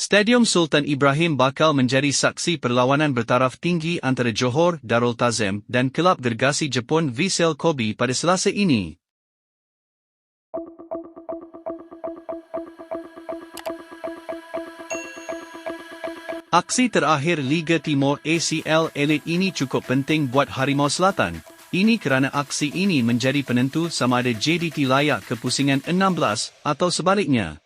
Stadium Sultan Ibrahim bakal menjadi saksi perlawanan bertaraf tinggi antara Johor Darul Tazim dan kelab gergasi Jepun Vissel Kobe pada Selasa ini. Aksi terakhir Liga Timur ACL Elite ini cukup penting buat Harimau Selatan. Ini kerana aksi ini menjadi penentu sama ada JDT layak ke pusingan 16 atau sebaliknya.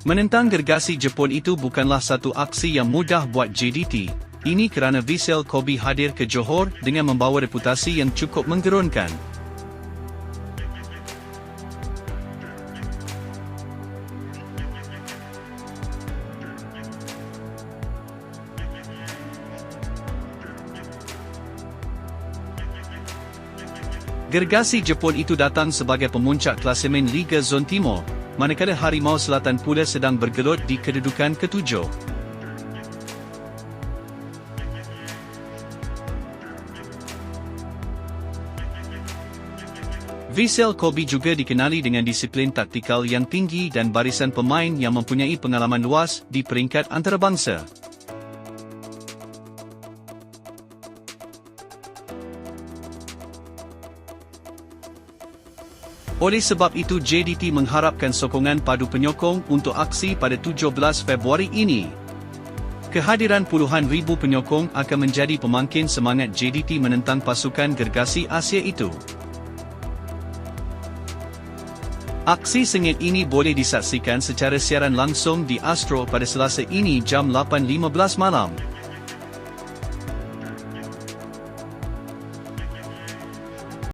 Menentang gergasi Jepun itu bukanlah satu aksi yang mudah buat JDT. Ini kerana Vissel Kobe hadir ke Johor dengan membawa reputasi yang cukup menggerunkan. Gergasi Jepun itu datang sebagai pemuncak klasemen Liga Zon Timur, manakala Harimau Selatan pula sedang bergelut di kedudukan ketujuh. Vissel Kobe juga dikenali dengan disiplin taktikal yang tinggi dan barisan pemain yang mempunyai pengalaman luas di peringkat antarabangsa. Oleh sebab itu JDT mengharapkan sokongan padu penyokong untuk aksi pada 17 Februari ini. Kehadiran puluhan ribu penyokong akan menjadi pemangkin semangat JDT menentang pasukan gergasi Asia itu. Aksi sengit ini boleh disaksikan secara siaran langsung di Astro pada Selasa ini jam 8.15 malam.